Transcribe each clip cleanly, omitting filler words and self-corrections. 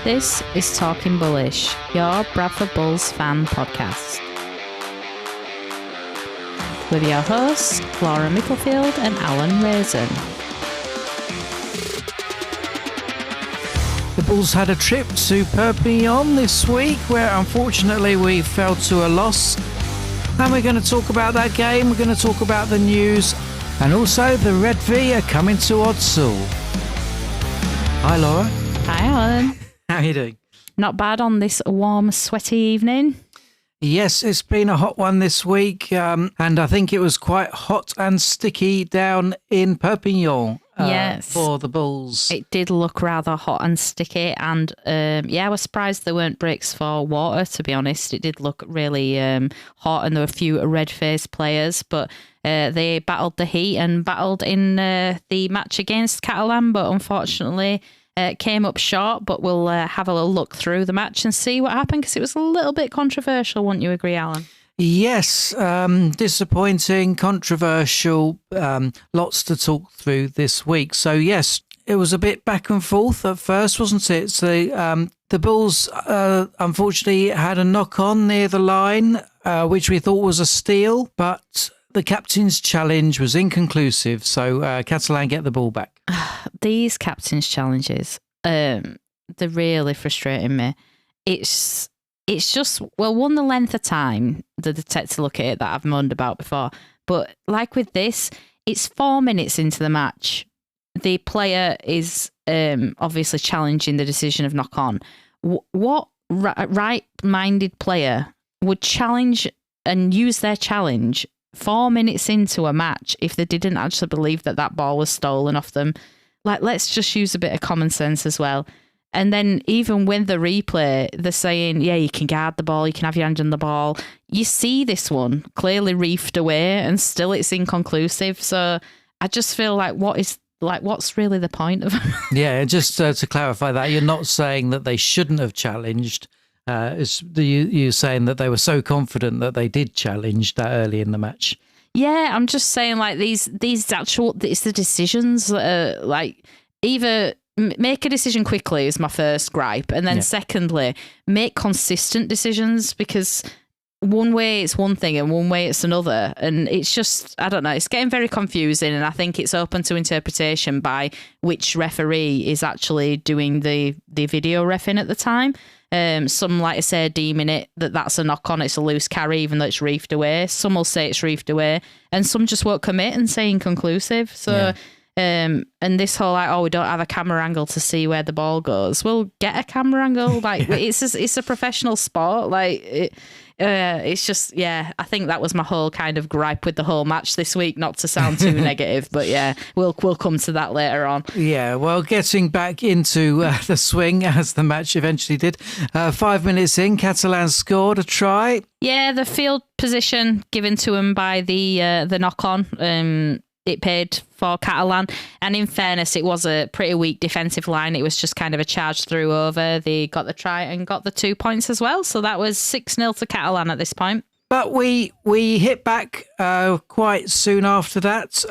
This is Talking Bullish, your Bradford Bulls fan podcast. With your hosts, Laura Micklefield and Alan Raisin. The Bulls had a trip to Perpignan this week where unfortunately we fell to a loss. And we're going to talk about that game, we're going to talk about the news, and also the Red V are coming to Odsal. Hi Laura. Hi Alan. How are you doing? Not bad on this warm, sweaty evening. Yes, it's been a hot one this week, and I think it was quite hot and sticky down in Perpignan for the Bulls. It did look rather hot and sticky, and I was surprised there weren't breaks for water, to be honest. It did look really hot, and there were a few red-faced players, but they battled the heat and battled in the match against Catalan, but unfortunately came up short. But we'll have a little look through the match and see what happened, because it was a little bit controversial, wouldn't you agree, Alan? Yes, disappointing, controversial, lots to talk through this week. So yes, it was a bit back and forth at first, wasn't it? So the Bulls unfortunately had a knock-on near the line, which we thought was a steal, but the captain's challenge was inconclusive, so Catalan get the ball back. These captain's challenges, they're really frustrating me. It's just, well, one, the length of time that they take to look at it that I've moaned about before. But like with this, it's 4 minutes into the match. The player is obviously challenging the decision of knock on. What right-minded player would challenge and use their challenge 4 minutes into a match if they didn't actually believe that that ball was stolen off them? Like, let's just use a bit of common sense as well. And then even with the replay, they're saying, yeah, you can guard the ball, you can have your hand on the ball. You see this one clearly reefed away and still it's inconclusive. So I just feel like what's really the point of it? Yeah, just to clarify that, you're not saying that they shouldn't have challenged. You're saying that they were so confident that they did challenge that early in the match. Yeah, I'm just saying, like, these actual, it's the decisions that are, like, either make a decision quickly is my first gripe, and then secondly, make consistent decisions, because one way it's one thing and one way it's another, and it's just, I don't know, it's getting very confusing, and I think it's open to interpretation by which referee is actually doing the video reffing at the time. Some, like I say, deeming it that's a knock on, it's a loose carry, even though it's reefed away. Some will say it's reefed away, and some just won't commit and say inconclusive. So, and this whole, like, oh, we don't have a camera angle to see where the ball goes. Well, get a camera angle. Like, it's a professional sport. Like, it's just, I think that was my whole kind of gripe with the whole match this week, not to sound too negative, but we'll come to that later on. Yeah, well, getting back into the swing, as the match eventually did, 5 minutes in, Catalan scored a try. Yeah, the field position given to him by the knock-on, it paid for Catalan, and in fairness, it was a pretty weak defensive line. It was just kind of a charge through over. They got the try and got the 2 points as well, so that was 6-0 to Catalan at this point. But we hit back quite soon after that.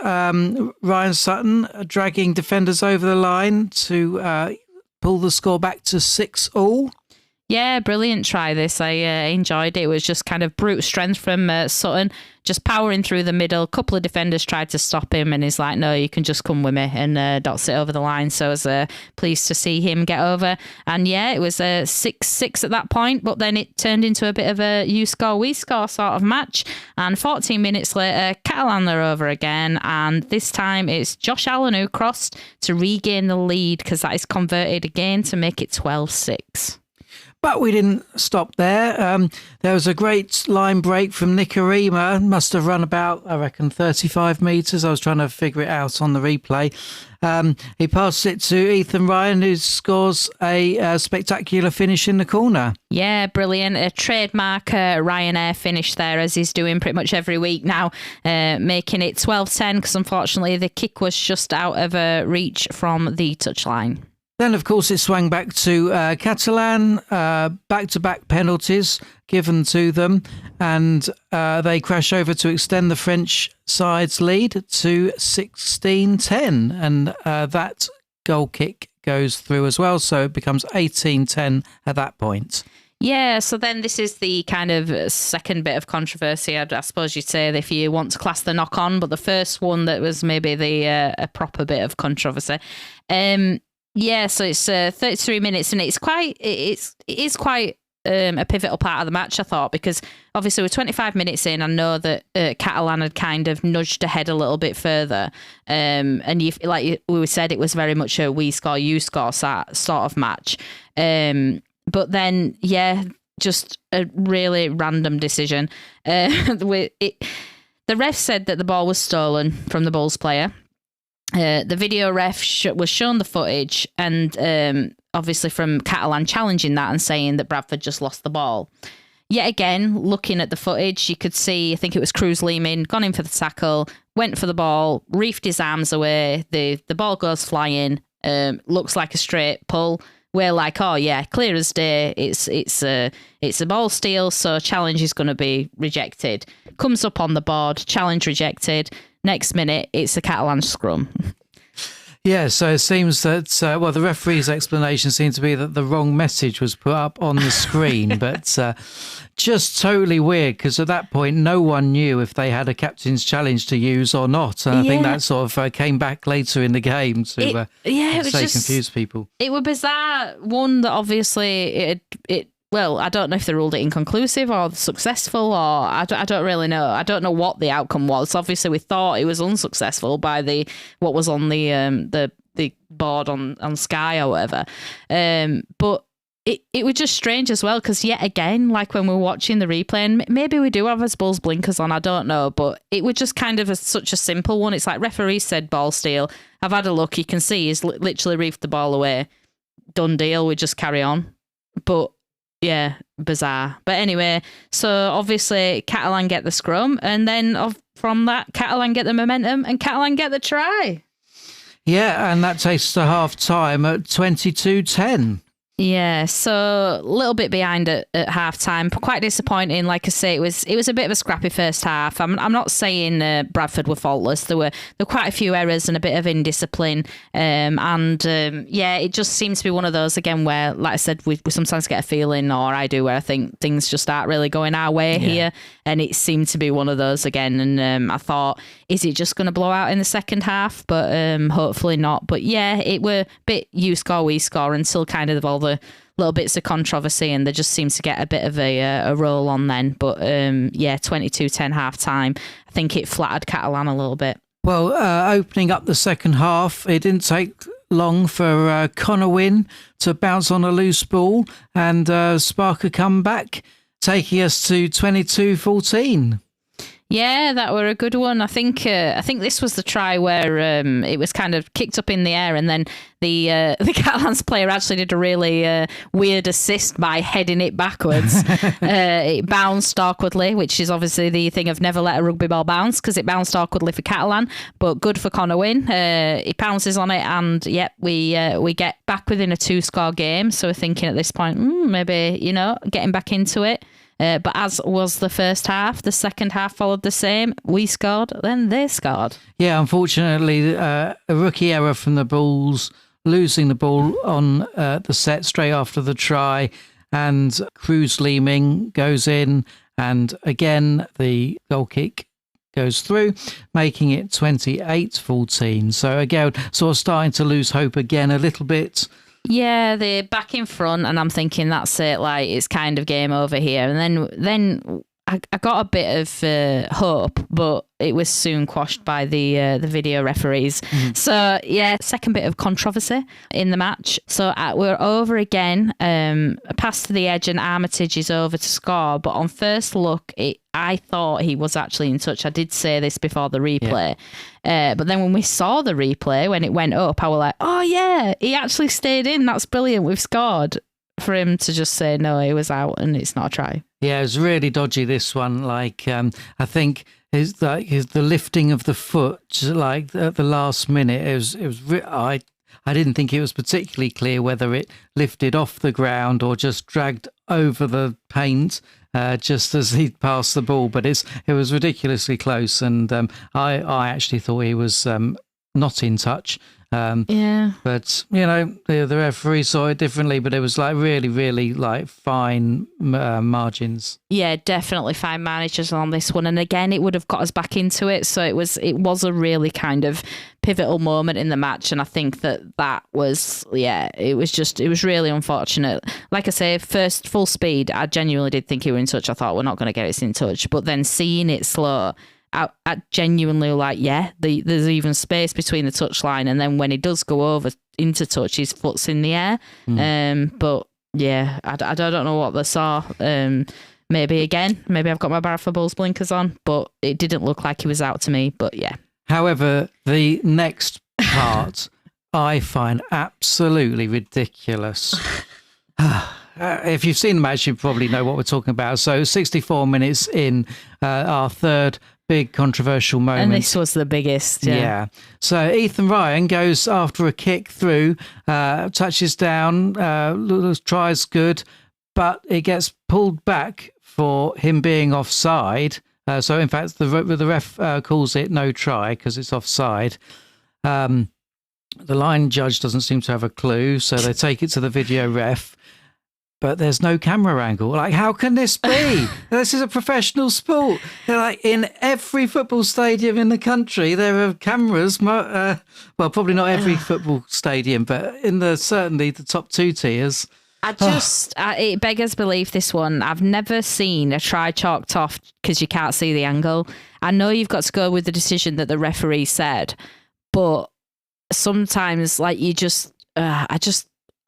Ryan Sutton dragging defenders over the line to pull the score back to 6-all. Yeah, brilliant try this. I enjoyed it. It was just kind of brute strength from Sutton, just powering through the middle. A couple of defenders tried to stop him, and he's like, no, you can just come with me, and dots it over the line. So I was pleased to see him get over. And yeah, it was 6-6 at that point, but then it turned into a bit of a you score, we score sort of match. And 14 minutes later, Catalan are over again, and this time it's Josh Allen who crossed to regain the lead, because that is converted again to make it 12-6. But we didn't stop there. There was a great line break from Nicarima. Must have run about, I reckon, 35 metres. I was trying to figure it out on the replay. He passed it to Ethan Ryan, who scores a spectacular finish in the corner. Yeah, brilliant. A trademark Ryanair finish there, as he's doing pretty much every week now, making it 12-10, because unfortunately the kick was just out of reach from the touchline. Then, of course, it swung back to Catalan, back-to-back penalties given to them, and they crash over to extend the French side's lead to 16-10, and that goal kick goes through as well. So it becomes 18-10 at that point. Yeah, so then this is the kind of second bit of controversy, I suppose you'd say, if you want to class the knock-on, but the first one that was maybe the a proper bit of controversy. Yeah, so it's 33 minutes, and it is quite a pivotal part of the match, I thought, because obviously we're 25 minutes in. I know that Catalan had kind of nudged ahead a little bit further, and like we said, it was very much a we score, you score sort of match. But then, yeah, just a really random decision. The ref said that the ball was stolen from the Bulls player. The video ref was shown the footage, and obviously from Catalan challenging that and saying that Bradford just lost the ball. Yet again, looking at the footage, you could see, I think it was Cruz Lehman, gone in for the tackle, went for the ball, reefed his arms away. The ball goes flying, looks like a straight pull. We're like, oh yeah, clear as day. It's a ball steal, so challenge is going to be rejected. Comes up on the board, challenge rejected. Next minute, it's a Catalan scrum. Yeah, so it seems that, the referee's explanation seemed to be that the wrong message was put up on the screen, but just totally weird, because at that point, no one knew if they had a captain's challenge to use or not. And I think that sort of came back later in the game to confuse people. It was bizarre. One that obviously well, I don't know if they ruled it inconclusive or successful, or I don't really know. I don't know what the outcome was. Obviously, we thought it was unsuccessful by what was on the board on Sky or whatever. But it was just strange as well, because yet again, like when we're watching the replay, and maybe we do have as Bulls blinkers on, I don't know, but it was just kind of such a simple one. It's like referee said ball steal. I've had a look. You can see he's literally reefed the ball away. Done deal. We just carry on. But yeah, bizarre. But anyway, so obviously Catalan get the scrum, and then from that, Catalan get the momentum, and Catalan get the try. Yeah, and that takes us to half time at 22-10. Yeah, so a little bit behind at half time. Quite disappointing. Like I say, it was a bit of a scrappy first half. I'm not saying Bradford were faultless. There were quite a few errors and a bit of indiscipline. It just seems to be one of those again where, like I said, we sometimes get a feeling, or I do, where I think things just aren't really going our way here, and it seemed to be one of those again. And I thought, is it just going to blow out in the second half? But hopefully not. But yeah, it were a bit you score, we score until kind of all the little bits of controversy, and there just seems to get a bit of a roll on then. But 22-10 half time. I think it flattered Catalan a little bit. Well, opening up the second half, it didn't take long for Connor Wynne to bounce on a loose ball and spark a comeback, taking us to 22-14. Yeah, that were a good one. I think this was the try where it was kind of kicked up in the air, and then the Catalans player actually did a really weird assist by heading it backwards. It bounced awkwardly, which is obviously the thing of never let a rugby ball bounce, because it bounced awkwardly for Catalan, but good for Connor Wynne. He pounces on it, and we get back within a 2-score game. So we're thinking at this point, maybe getting back into it. But as was the first half, the second half followed the same. We scored, then they scored. Yeah, unfortunately, a rookie error from the Bulls, losing the ball on the set straight after the try, and Cruz Leeming goes in, and again the goal kick goes through, making it 28-14. So again, sort of starting to lose hope again a little bit. Yeah, they're back in front, and I'm thinking that's it. Like, it's kind of game over here. And then I got a bit of hope, but it was soon quashed by the video referees. So yeah, second bit of controversy in the match. So we're over again, a pass to the edge, and Armitage is over to score. But on first look, I thought he was actually in touch. I did say this before the replay. But then when we saw the replay, when it went up, I was like, oh yeah, he actually stayed in. That's brilliant. We've scored. For him to just say, no, he was out and it's not a try. Yeah, it was really dodgy, this one. Like, I think the lifting of the foot, like at the last minute, I didn't think it was particularly clear whether it lifted off the ground or just dragged over the paint just as he passed the ball. But it was ridiculously close, and I actually thought he was not in touch. But, the referee saw it differently, but it was like really, really like fine margins. Yeah, definitely fine managers on this one. And again, it would have got us back into it. So it was a really kind of pivotal moment in the match. And I think that was, it was really unfortunate. Like I say, first full speed, I genuinely did think he were in touch. I thought we're not going to get it in touch. But then seeing it slow, I genuinely like, there's even space between the touchline, and then when he does go over into touch, his foot's in the air. But yeah, I don't know what they saw. Maybe I've got my Bradford Bulls blinkers on, but it didn't look like he was out to me. But yeah. However, the next part I find absolutely ridiculous. If you've seen the match, you probably know what we're talking about. So 64 minutes in, our third big controversial moment. And this was the biggest. Yeah. So Ethan Ryan goes after a kick through, touches down, tries good, but it gets pulled back for him being offside. So in fact, the ref calls it no try because it's offside. The line judge doesn't seem to have a clue, so they take it to the video ref. But there's no camera angle. Like, how can this be? This is a professional sport. They're like, in every football stadium in the country, there are cameras. Well, probably not every football stadium, but in certainly the top 2 tiers. It beggars belief, this one. I've never seen a try chalked off because you can't see the angle. I know you've got to go with the decision that the referee said, but sometimes, like,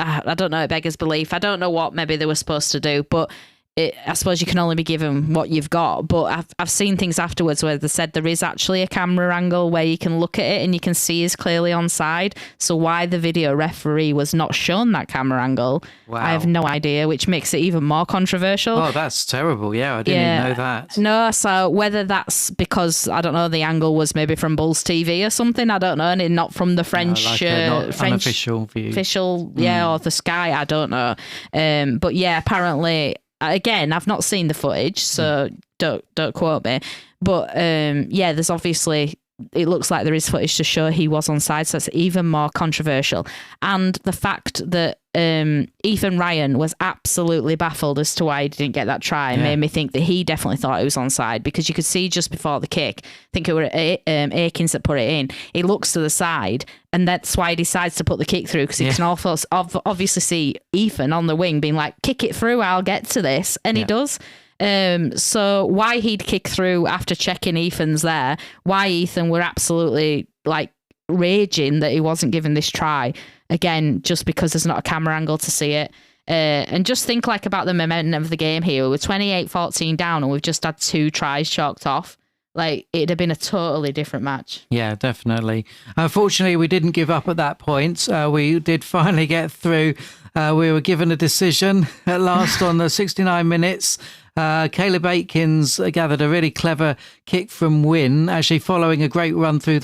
I don't know, it beggars belief. I don't know what maybe they were supposed to do, but I suppose you can only be given what you've got. But I've seen things afterwards where they said there is actually a camera angle where you can look at it and you can see he's clearly onside. So why the video referee was not shown that camera angle, I have no idea, which makes it even more controversial. Oh, that's terrible. Yeah, I didn't even know that. No, so whether that's because, I don't know, the angle was maybe from Bulls TV or something, I don't know, and not from the French... unofficial view. Or the Sky, I don't know. But yeah, apparently... Again, I've not seen the footage, so don't quote me. But there's obviously, it looks like there is footage to show he was onside, so it's even more controversial. And the fact that Ethan Ryan was absolutely baffled as to why he didn't get that try made me think that he definitely thought it was onside, because you could see just before the kick, I think it was Akins that put it in, he looks to the side, and that's why he decides to put the kick through, because he can also obviously see Ethan on the wing being like, kick it through, I'll get to this, and he does. So why he'd kick through after checking Ethan's there, why Ethan were absolutely like raging that he wasn't given this try, again, just because there's not a camera angle to see it. And just think like about the momentum of the game here. We're 28-14 down and we've just had 2 tries chalked off. Like, it'd have been a totally different match. Yeah, definitely. Unfortunately, we didn't give up at that point. We did finally get through. We were given a decision at last on the 69 minutes. Caleb Akins gathered a really clever kick from Wynn, actually following a great run through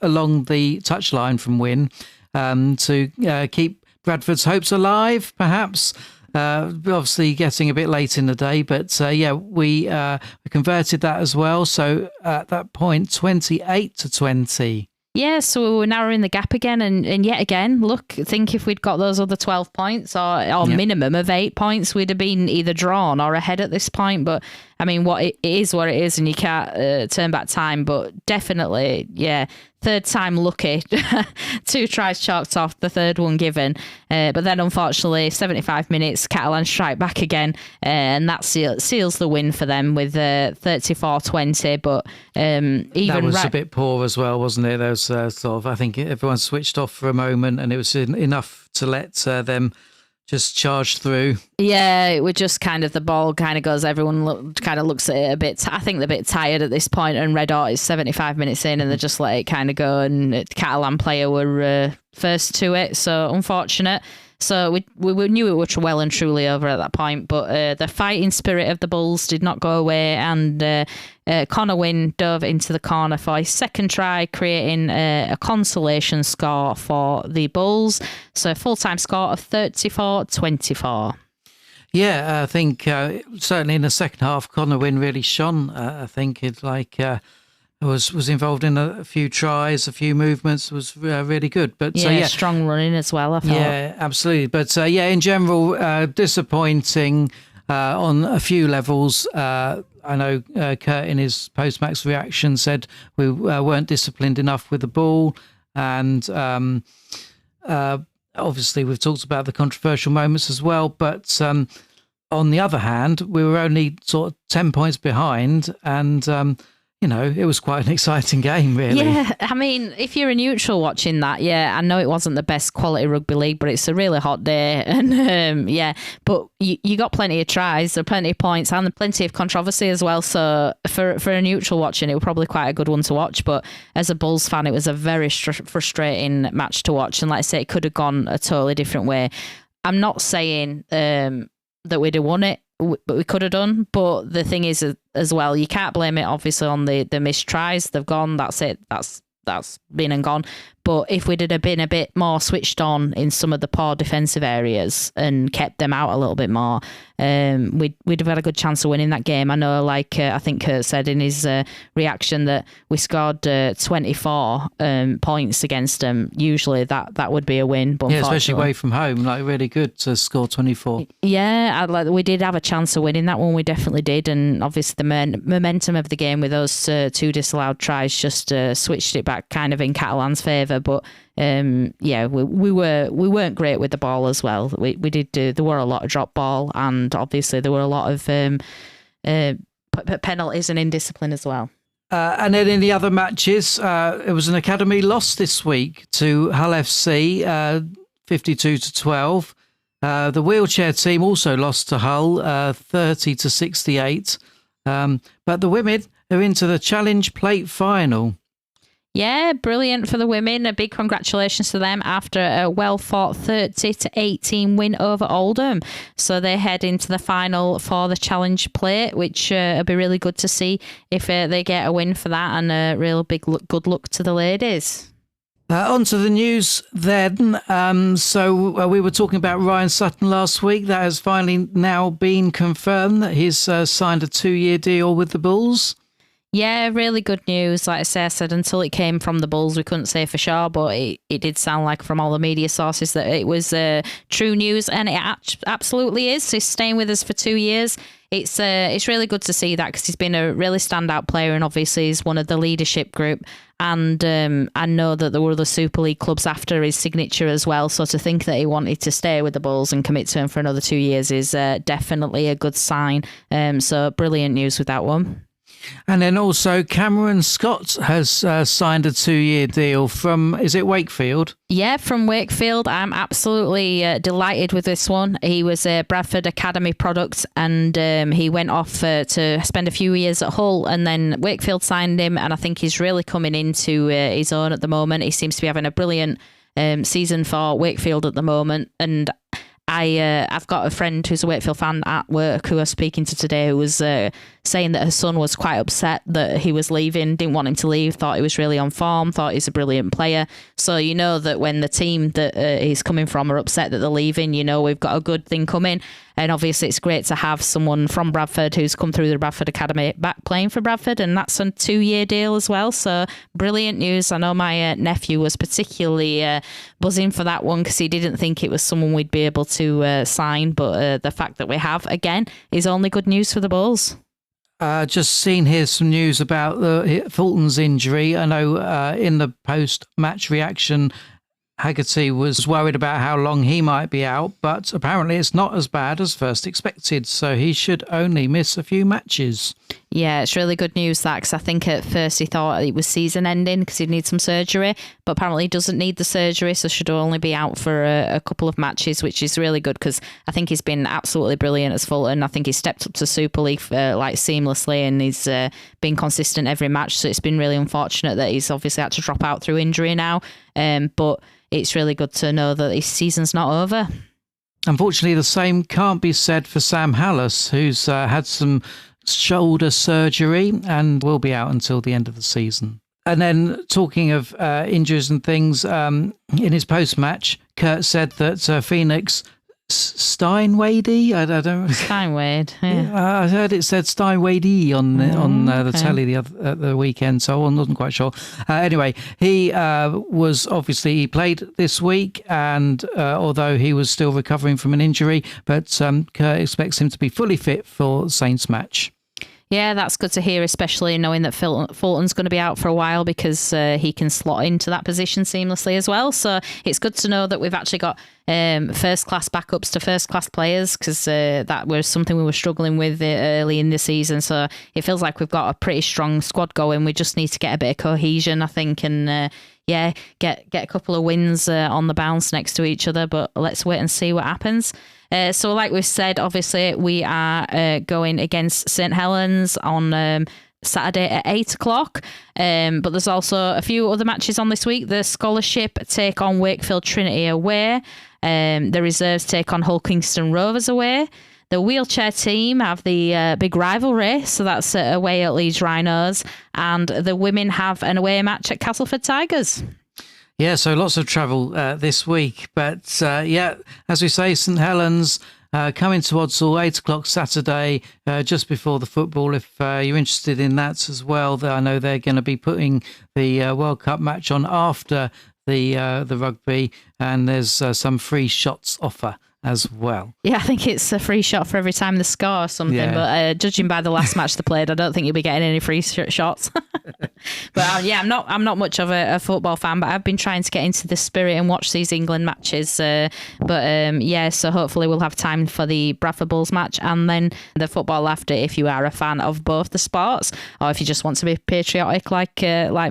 along the touchline from Wynn to keep Bradford's hopes alive, perhaps. Obviously getting a bit late in the day, but we converted that as well. So at that point, 28-20. Yeah, so we were narrowing the gap again, and yet again, think if we'd got those other 12 points or minimum of 8 points, we'd have been either drawn or ahead at this point. But I mean, it is what it is, and you can't turn back time. But definitely, third time lucky. 2 tries chalked off, the third one given. But then, unfortunately, 75 minutes, Catalan strike back again, and that seals the win for them with 34-20. But even that was a bit poor as well, wasn't it? There was sort of, I think everyone switched off for a moment, and it was enough to let them just charge through. Yeah, it was just kind of, the ball kind of goes, everyone kind of looks at it a bit, I think they're a bit tired at this point, and Red Hot is 75 minutes in and they just let it kind of go, and the Catalan player were first to it, so unfortunate. So we knew it was well and truly over at that point, but the fighting spirit of the Bulls did not go away, and Connor Wynn dove into the corner for his second try, creating a consolation score for the Bulls. So a full-time score of 34-24. Yeah, I think certainly in the second half, Connor Wynn really shone. I think it's like was involved in a few tries, a few movements, was really good. But strong running as well, I thought. Yeah, absolutely. But in general, disappointing on a few levels. I know Kurt in his post-match reaction said we weren't disciplined enough with the ball, and obviously we've talked about the controversial moments as well. But on the other hand, we were only sort of 10 points behind, and it was quite an exciting game, really. Yeah, I mean, if you're a neutral watching that, I know it wasn't the best quality rugby league, but it's a really hot day. And but you got plenty of tries, there plenty of points, and plenty of controversy as well. So for a neutral watching, it was probably quite a good one to watch. But as a Bulls fan, it was a very frustrating match to watch. And like I say, it could have gone a totally different way. I'm not saying that we'd have won it, but we could have done. But the thing is, as well, you can't blame it obviously on the missed tries. They've gone. That's it. That's been and gone. But if we'd have been a bit more switched on in some of the poor defensive areas and kept them out a little bit more, we'd have had a good chance of winning that game. I know, like I think Kurt said in his reaction, that we scored 24 points against them. Usually that would be a win. But especially away from home, like really good to score 24. Yeah, we did have a chance of winning that one. We definitely did, and obviously the momentum of the game with those two disallowed tries just switched it back kind of in Catalan's favour. But we weren't great with the ball as well. We did there were a lot of drop ball, and obviously there were a lot of penalties and indiscipline as well. And then in the other matches, it was an academy loss this week to Hull FC, 52-12. The wheelchair team also lost to Hull, 30-68. But the women are into the Challenge Plate final. Yeah, brilliant for the women. A big congratulations to them after a well-fought 30-18 win over Oldham. So they head into the final for the Challenge Plate, which will be really good to see if they get a win for that, and a real big good luck to the ladies. On to the news then. So we were talking about Ryan Sutton last week. That has finally now been confirmed that he's signed a 2-year deal with the Bulls. Yeah, really good news. Like I said, until it came from the Bulls, we couldn't say for sure, but it did sound like from all the media sources that it was true news, and it absolutely is. So he's staying with us for 2 years. It's really good to see that, because he's been a really standout player, and obviously he's one of the leadership group. And I know that there were other Super League clubs after his signature as well. So to think that he wanted to stay with the Bulls and commit to him for another 2 years is definitely a good sign. So brilliant news with that one. And then also Cameron Scott has signed a 2-year deal from, is it Wakefield? Yeah, from Wakefield. I'm absolutely delighted with this one. He was a Bradford Academy product, and he went off to spend a few years at Hull, and then Wakefield signed him, and I think he's really coming into his own at the moment. He seems to be having a brilliant season for Wakefield at the moment, and I've got a friend who's a Wakefield fan at work who I was speaking to today, who was saying that her son was quite upset that he was leaving, didn't want him to leave, thought he was really on form, thought he's a brilliant player. So you know that when the team that he's coming from are upset that they're leaving, you know we've got a good thing coming. And obviously it's great to have someone from Bradford who's come through the Bradford Academy back playing for Bradford, and that's a 2-year deal as well. So brilliant news. I know my nephew was particularly buzzing for that one, because he didn't think it was someone we'd be able to sign, but the fact that we have, again, is only good news for the Bulls. Just seen here some news about Fulton's injury. I know in the post-match reaction, Haggerty was worried about how long he might be out, but apparently it's not as bad as first expected, so he should only miss a few matches. Yeah, it's really good news, that, because I think at first he thought it was season ending because he'd need some surgery, but apparently he doesn't need the surgery, so should only be out for a couple of matches, which is really good, because I think he's been absolutely brilliant as Fulton. I think he's stepped up to Super League seamlessly, and he's been consistent every match, so it's been really unfortunate that he's obviously had to drop out through injury now, but it's really good to know that his season's not over. Unfortunately, the same can't be said for Sam Hallis, who's had some shoulder surgery and will be out until the end of the season. And then talking of injuries and things, in his post-match, Kurt said that Phoenix Steinwady. I don't. Steinwade. Yeah. I heard it said Steinwady on the telly the weekend, so I wasn't quite sure. Anyway, he he played this week, and although he was still recovering from an injury, but Kurt expects him to be fully fit for Saints match. Yeah, that's good to hear, especially knowing that Fulton's going to be out for a while, because he can slot into that position seamlessly as well. So it's good to know that we've actually got first-class backups to first-class players, because that was something we were struggling with early in the season. So it feels like we've got a pretty strong squad going. We just need to get a bit of cohesion, I think, and get a couple of wins on the bounce next to each other. But let's wait and see what happens. So like we've said, obviously we are going against St Helens on Saturday at 8 o'clock. But there's also a few other matches on this week. The Scholarship take on Wakefield Trinity away. The Reserves take on Hull Kingston Rovers away. The Wheelchair team have the big rivalry, so that's away at Leeds Rhinos. And the women have an away match at Castleford Tigers. Yeah, so lots of travel this week. But as we say, St Helens coming to Odsal, 8 o'clock Saturday, just before the football. If you're interested in that as well, I know they're going to be putting the World Cup match on after the rugby, and there's some free shots offer as well. Yeah, I think it's a free shot for every time they score or something. Yeah. But judging by the last match they played, I don't think you'll be getting any free shots. But I'm not much of a football fan, but I've been trying to get into the spirit and watch these England matches. So hopefully we'll have time for the Bradford Bulls match and then the football after, if you are a fan of both the sports, or if you just want to be patriotic like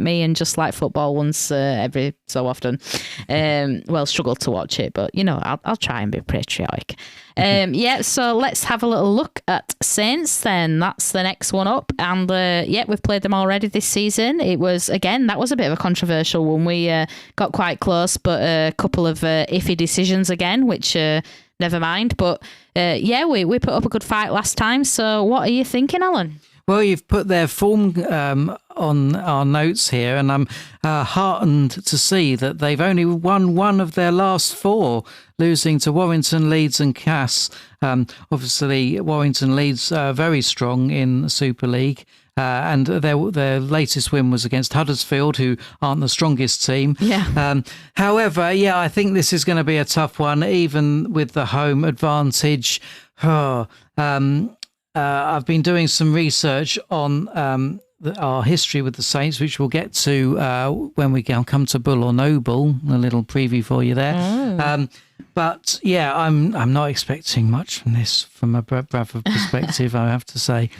me and just like football once every so often. Struggle to watch it, but I'll try and be patriotic. So let's have a little look at Saints then. That's the next one up, and we've played them already this season. That was a bit of a controversial one. We got quite close, but a couple of iffy decisions again, which never mind. But we put up a good fight last time. So what are you thinking, Alan? Well, you've put their form on our notes here, and I'm heartened to see that they've only won one of their last four, losing to Warrington, Leeds and Cass. Obviously, Warrington Leeds are very strong in the Super League, and their latest win was against Huddersfield, who aren't the strongest team. Yeah. However, I think this is going to be a tough one, even with the home advantage. I've been doing some research on our history with the Saints, which we'll get to when we come to Bull or No Bull. A little preview for you there. I'm not expecting much from this from a Bradford perspective, I have to say.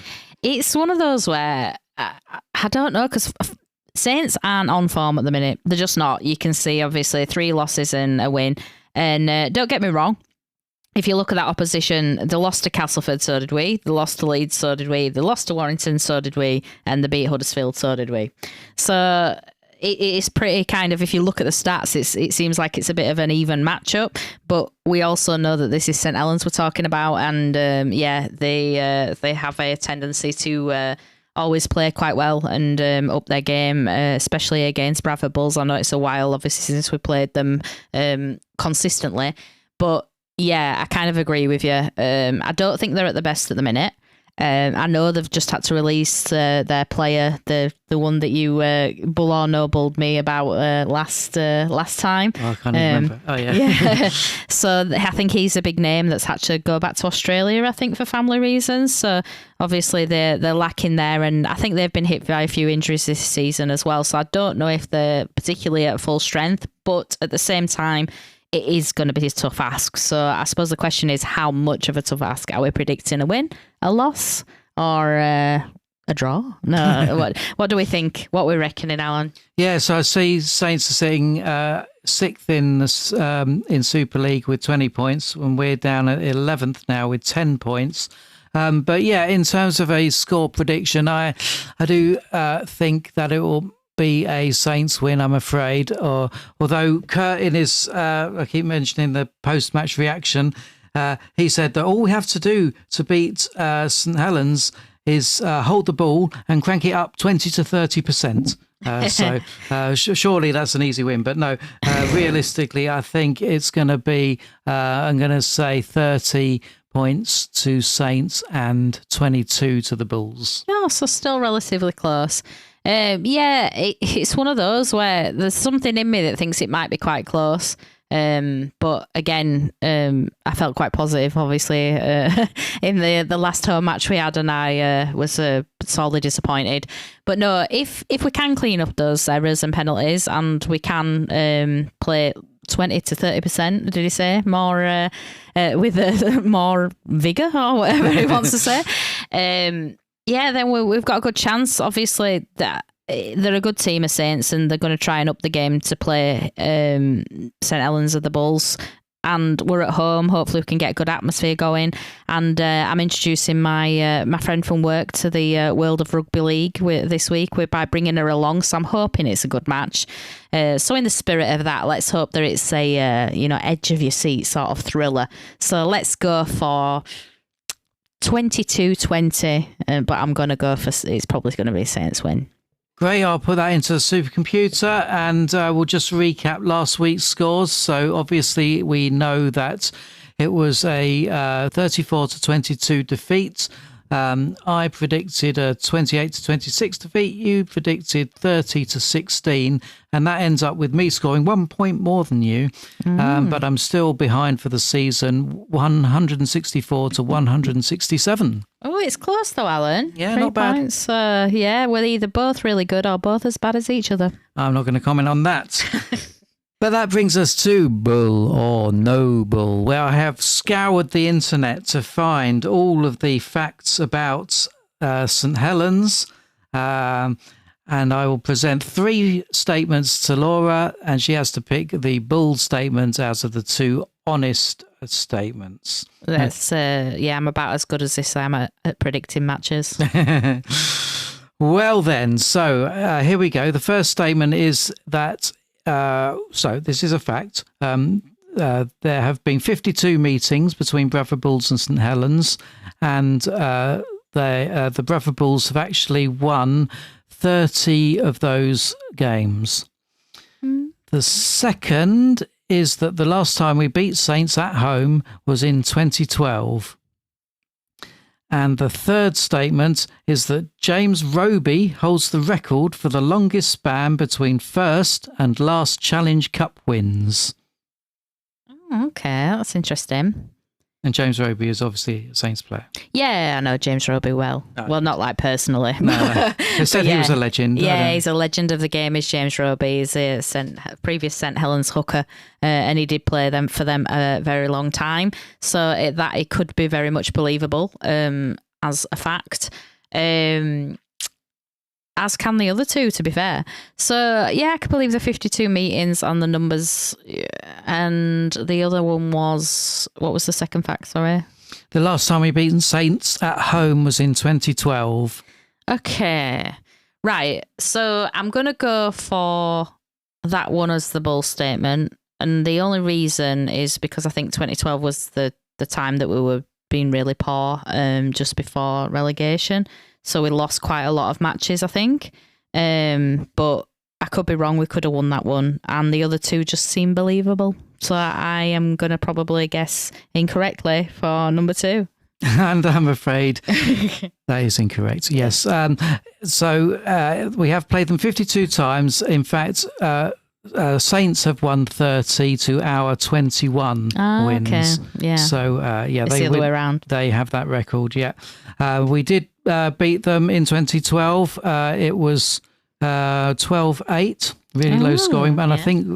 It's one of those where I don't know, because Saints aren't on form at the minute. They're just not. You can see, obviously, 3 losses and a win. And don't get me wrong, if you look at that opposition, they lost to Castleford, so did we. They lost to Leeds, so did we. They lost to Warrington, so did we. And they beat Huddersfield, so did we. So it is pretty kind of, if you look at the stats, it seems like it's a bit of an even matchup. But we also know that this is St Helens we're talking about. And they have a tendency to always play quite well and up their game, especially against Bradford Bulls. I know it's a while, obviously, since we played them consistently. But I kind of agree with you. I don't think they're at the best at the minute. I know they've just had to release their player, the one that you bull or no bulled me about last time. Oh, I can't even remember. Oh, yeah. So I think he's a big name that's had to go back to Australia, I think, for family reasons. So obviously they're lacking there, and I think they've been hit by a few injuries this season as well. So I don't know if they're particularly at full strength, but at the same time, it is going to be a tough ask. So I suppose the question is, how much of a tough ask? Are we predicting a win, a loss, or a draw? No. What do we think? What we're reckoning, Alan? Yeah, so I see Saints are sitting 6th in Super League with 20 points, and we're down at 11th now with 10 points. But in terms of a score prediction, I do think that it will be a Saints win, I'm afraid. Although Kurt, in his, I keep mentioning the post-match reaction, he said that all we have to do to beat St Helens is hold the ball and crank it up 20 to 30%. Surely that's an easy win. But no, realistically, I think it's going to be, I'm going to say 30 points to Saints and 22 to the Bulls. Oh, so still relatively close. It's one of those where there's something in me that thinks it might be quite close. But again, I felt quite positive, obviously, in the last home match we had, and I was sorely disappointed. But no, if we can clean up those errors and penalties, and we can play 20 to 30%, did he say? More with more vigour or whatever he wants to say. Then we've got a good chance. Obviously, that they're a good team of Saints, and they're going to try and up the game to play St Helens of the Bulls. And we're at home. Hopefully, we can get a good atmosphere going. And I'm introducing my friend from work to the world of rugby league this week by bringing her along. So I'm hoping it's a good match. So in the spirit of that, let's hope that it's a edge of your seat sort of thriller. So let's go for 22-20. But I'm going to go for it's probably going to be a Saints win. Great, I'll put that into the supercomputer, and we'll just recap last week's scores. So obviously we know that it was a 34-22 defeat. I predicted a 28-26 defeat. You predicted 30-16, and that ends up with me scoring 1 point more than you. But I'm still behind for the season, 164-167. Oh, it's close though, Alan. Yeah, 3 not bad. points. We're either both really good or both as bad as each other. I'm not going to comment on that. But that brings us to Bull or No Bull, where I have scoured the internet to find all of the facts about St Helens. And I will present 3 statements to Laura, and she has to pick the Bull statement out of the 2 honest statements. That's I'm about as good as this I am at predicting matches. Well then, so here we go. The first statement is that so this is a fact. There have been 52 meetings between Bradford Bulls and St Helens, and the Bradford Bulls have actually won 30 of those games. The second is that the last time we beat Saints at home was in 2012. And the third statement is that James Roby holds the record for the longest span between first and last Challenge Cup wins. Oh, okay, that's interesting. And James Roby is obviously a Saints player. Yeah, I know James Roby well. Oh. Well, not like personally. No. They said he was a legend. Yeah, he's a legend of the game, is James Roby. He's a previous St Helens hooker, and he did play for them a very long time. So it could be very much believable as a fact. As can the other 2, to be fair. So, yeah, I can believe the 52 meetings and the numbers. And the other one was, what was the second fact, sorry? The last time we beat Saints at home was in 2012. Okay. Right. So I'm going to go for that one as the Bull statement. And the only reason is because I think 2012 was the time that we were being really poor just before relegation. So we lost quite a lot of matches, I think. But I could be wrong. We could have won that one. And the other 2 just seem believable. So I am going to probably guess incorrectly for number 2. And I'm afraid that is incorrect. Yes. So we have played them 52 times. In fact, Saints have won 30 to our 21 wins. Okay. Yeah. So, it's the other way around. They have that record, yeah. We did beat them in 2012. It was 12-8, really low scoring. And I think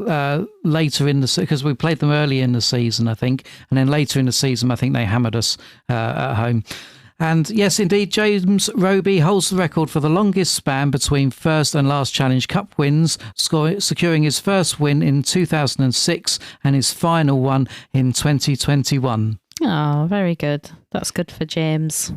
later in the because we played them early in the season, I think. And then later in the season, I think they hammered us at home. And yes, indeed, James Roby holds the record for the longest span between first and last Challenge Cup wins, securing his first win in 2006 and his final one in 2021. Oh, very good. That's good for James.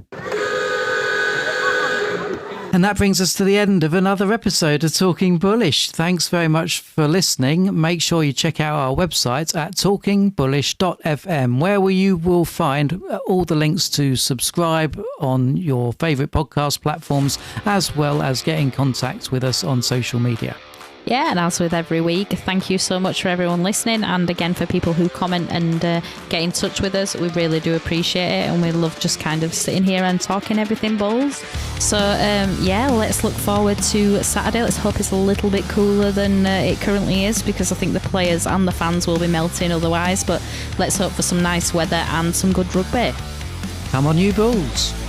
And that brings us to the end of another episode of Talking Bullish. Thanks very much for listening. Make sure you check out our website at talkingbullish.fm, where you will find all the links to subscribe on your favourite podcast platforms, as well as get in contact with us on social media. Yeah, and as with every week, thank you so much for everyone listening, and again for people who comment and get in touch with us. We really do appreciate it, and we love just kind of sitting here and talking everything Bulls. So let's look forward to Saturday. Let's hope it's a little bit cooler than it currently is, because I think the players and the fans will be melting otherwise, but let's hope for some nice weather and some good rugby. Come on, you Bulls.